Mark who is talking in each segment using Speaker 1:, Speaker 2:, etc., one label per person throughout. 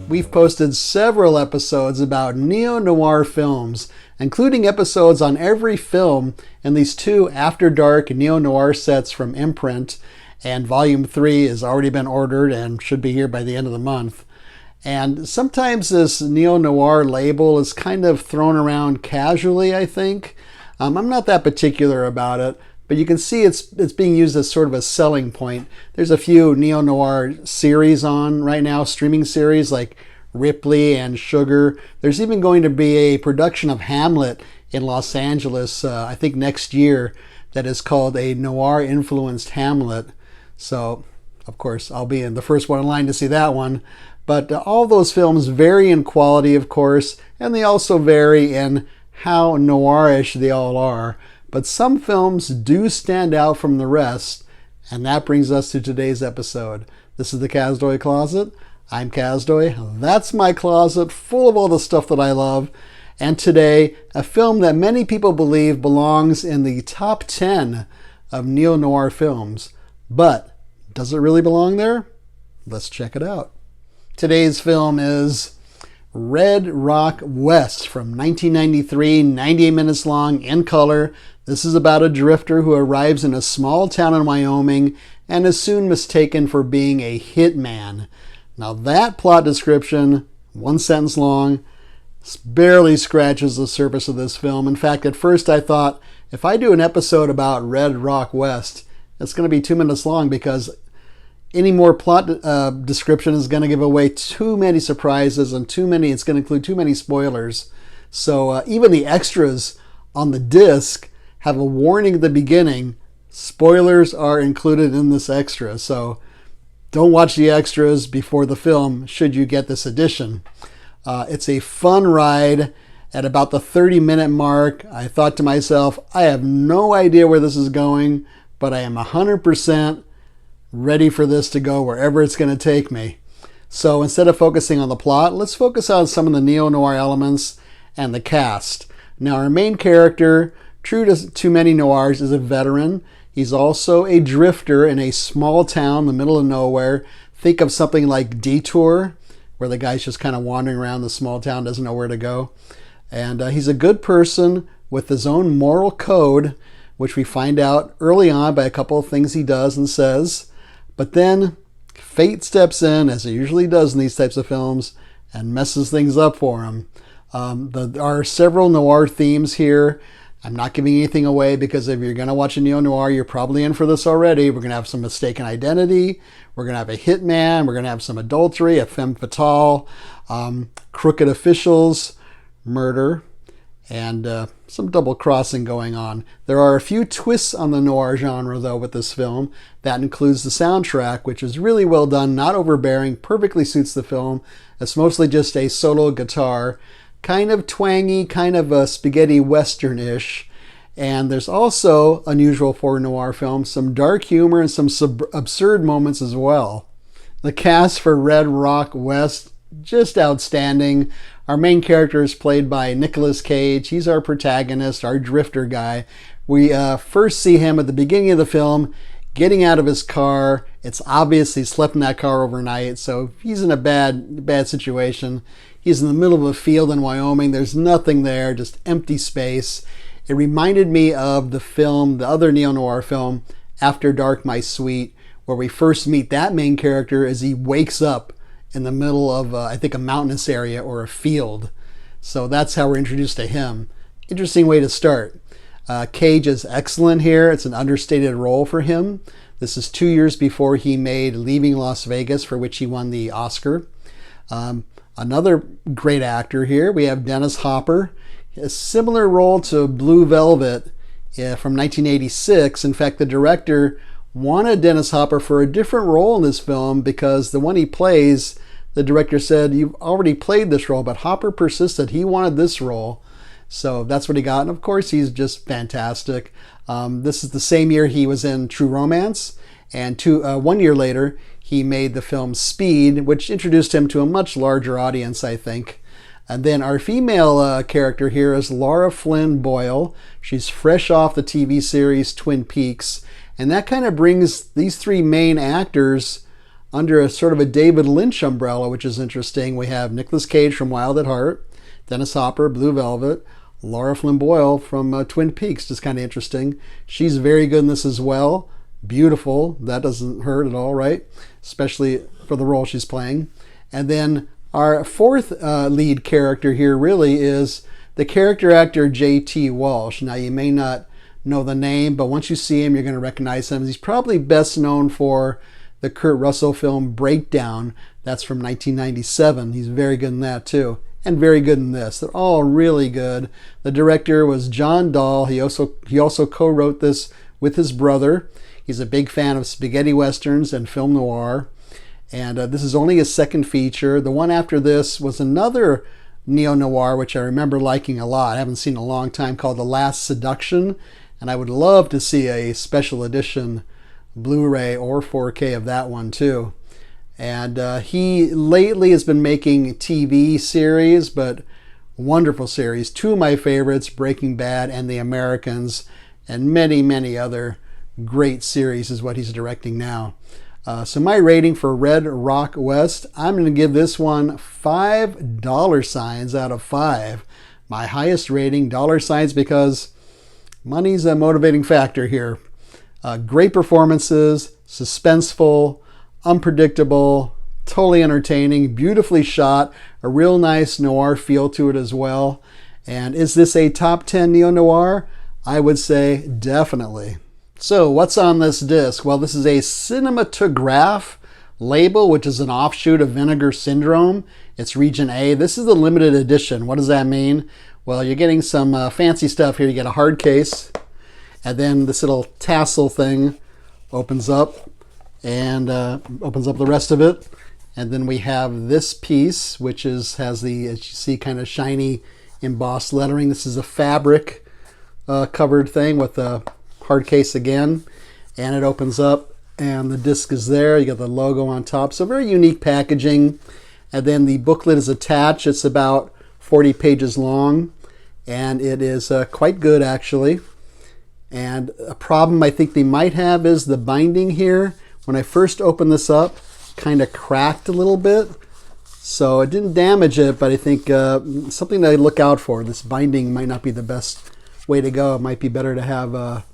Speaker 1: We've posted several episodes about neo-noir films, including episodes on every film in these two After Dark neo-noir sets from Imprint, and Volume 3 has already been ordered and should be here by the end of the month. And sometimes this neo-noir label is kind of thrown around casually, I think. I'm not that particular about it, but you can see it's being used as sort of a selling point. There's a few neo-noir series on right now, streaming series like Ripley and Sugar. There's even going to be a production of Hamlet in Los Angeles, I think next year, that is called a noir-influenced Hamlet. So, of course, I'll be in the first one in line to see that one. But all those films vary in quality, of course, and they also vary in how noirish they all are. But some films do stand out from the rest, and that brings us to today's episode. This is the Kazdoy Closet. I'm Kazdoy. That's my closet full of all the stuff that I love. And today, a film that many people believe belongs in the top 10 of neo-noir films. But does it really belong there? Let's check it out. Today's film is Red Rock West from 1993, 98 minutes long, in color. This is about a drifter who arrives in a small town in Wyoming and is soon mistaken for being a hitman. Now that plot description, one sentence long, barely scratches the surface of this film. In fact, at first I thought, if I do an episode about Red Rock West, it's going to be 2 minutes long because any more plot description is going to give away too many surprises and it's going to include too many spoilers. So even the extras on the disc have a warning at the beginning. Spoilers are included in this extra. So don't watch the extras before the film should you get this edition. It's a fun ride. At about the 30-minute mark, I thought to myself, I have no idea where this is going, but I am 100% ready for this to go wherever it's going to take me. So instead of focusing on the plot, let's focus on some of the neo-noir elements and the cast. Now our main character, true to many noirs, is a veteran. He's also a drifter in a small town in the middle of nowhere. Think of something like Detour, where the guy's just kind of wandering around the small town, doesn't know where to go. And he's a good person with his own moral code, which we find out early on by a couple of things he does and says. But then fate steps in, as it usually does in these types of films, and messes things up for him. There are several noir themes here. I'm not giving anything away because if you're going to watch a neo-noir, you're probably in for this already. We're going to have some mistaken identity. We're going to have a hitman. We're going to have some adultery, a femme fatale, crooked officials, murder, and some double crossing going on. There are a few twists on the noir genre though with this film. That includes the soundtrack, which is really well done, not overbearing, perfectly suits the film. It's mostly just a solo guitar, kind of twangy, kind of a spaghetti western-ish. And there's also, unusual for a noir film, some dark humor and some absurd moments as well. The cast for Red Rock West, just outstanding. Our main character is played by Nicolas Cage. He's our protagonist, our drifter guy. We first see him at the beginning of the film getting out of his car. It's obvious he slept in that car overnight, so he's in a bad situation. He's in the middle of a field in Wyoming. There's nothing there, just empty space. It reminded me of the film, the other neo-noir film, After Dark, My Sweet, where we first meet that main character as he wakes up in the middle of, I think, a mountainous area or a field. So that's how we're introduced to him. Interesting way to start. Cage is excellent here. It's an understated role for him. This is 2 years before he made Leaving Las Vegas, for which he won the Oscar. Another great actor here, we have Dennis Hopper. A similar role to Blue Velvet from 1986. In fact, the director wanted Dennis Hopper for a different role in this film because the one he plays, the director said, you've already played this role, but Hopper persisted. He wanted this role. So that's what he got. And of course, he's just fantastic. This is the same year he was in True Romance. And 1 year later, he made the film Speed, which introduced him to a much larger audience, I think. And then our female character here is Laura Flynn Boyle. She's fresh off the TV series Twin Peaks. And that kind of brings these three main actors under a sort of a David Lynch umbrella, which is interesting. We have Nicolas Cage from Wild at Heart, Dennis Hopper, Blue Velvet, Laura Flynn Boyle from Twin Peaks, just kind of interesting. She's very good in this as well. Beautiful. That doesn't hurt at all, right? Especially for the role she's playing. And then our fourth lead character here really is the character actor J.T. Walsh. Now, you may not know the name, but once you see him, you're going to recognize him. He's probably best known for the Kurt Russell film Breakdown. That's from 1997. He's very good in that too, and very good in this. They're all really good. The director was John Dahl. He also co-wrote this with his brother. He's a big fan of spaghetti westerns and film noir. And this is only his second feature. The one after this was another neo-noir, which I remember liking a lot. I haven't seen in a long time, called The Last Seduction. And I would love to see a special edition Blu-ray or 4K of that one too. And he lately has been making TV series, but wonderful series. Two of my favorites, Breaking Bad and The Americans, and many, many other great series is what he's directing now. So my rating for Red Rock West, I'm going to give this one $5 out of 5. My highest rating, dollar signs, because money's a motivating factor here. Great performances, suspenseful, unpredictable, totally entertaining, beautifully shot, a real nice noir feel to it as well. And is this a top 10 neo-noir? I would say definitely. So what's on this disc? Well, this is a cinematograph label, which is an offshoot of Vinegar Syndrome. It's region A. This is the limited edition. What does that mean? Well, you're getting some fancy stuff here. You get a hard case, and then this little tassel thing opens up and opens up the rest of it. And then we have this piece, which has the, as you see, kind of shiny embossed lettering. This is a fabric covered thing with a hard case again, and it opens up and the disc is there. You got the logo on top, so very unique packaging. And then the booklet is attached. It's about 40 pages long, and it is quite good actually. And a problem I think they might have is the binding here. When I first opened this up, kind of cracked a little bit, so it didn't damage it, but I think something to look out for. This binding might not be the best way to go. It might be better to have a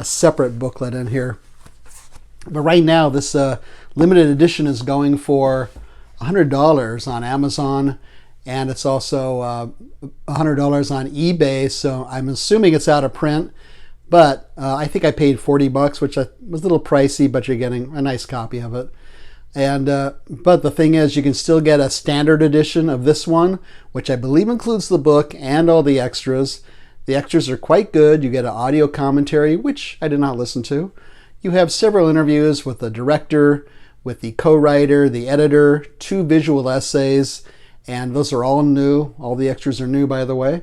Speaker 1: separate booklet in here. But right now, this limited edition is going for $100 on Amazon, and it's also $100 on eBay, so I'm assuming it's out of print. But I think I paid $40, which was a little pricey, but you're getting a nice copy of it. And but the thing is, you can still get a standard edition of this one, which I believe includes the book and all the extras. The extras are quite good. You get an audio commentary, which I did not listen to. You have several interviews with the director, with the co-writer, the editor, 2 visual essays, and those are all new. All the extras are new, by the way.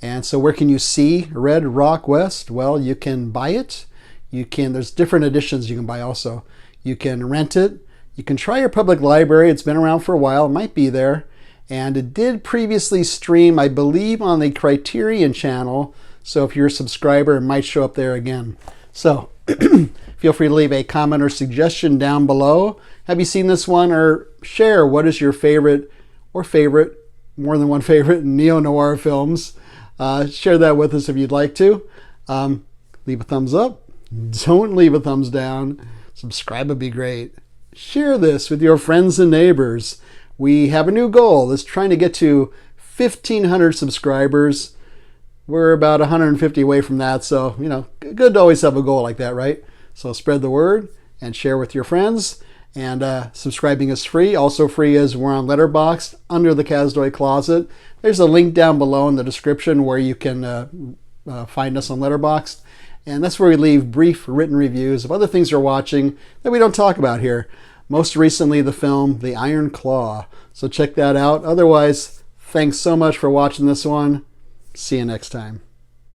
Speaker 1: And so where can you see Red Rock West? Well, you can buy it. There's different editions you can buy also. You can rent it. You can try your public library. It's been around for a while. It might be there. And it did previously stream, I believe, on the Criterion channel. So if you're a subscriber, it might show up there again. So feel free to leave a comment or suggestion down below. Have you seen this one? Or share what is your favorite, or more than one favorite, neo-noir films. Share that with us if you'd like to. Leave a thumbs up. Don't leave a thumbs down. Subscribe would be great. Share this with your friends and neighbors. We have a new goal. It's trying to get to 1,500 subscribers. We're about 150 away from that. So, good to always have a goal like that, right? So spread the word and share with your friends. And subscribing is free. Also free is we're on Letterboxd under the Kazdoy Closet. There's a link down below in the description where you can find us on Letterboxd. And that's where we leave brief written reviews of other things we're watching that we don't talk about here. Most recently, the film The Iron Claw. So check that out. Otherwise, thanks so much for watching this one. See you next time.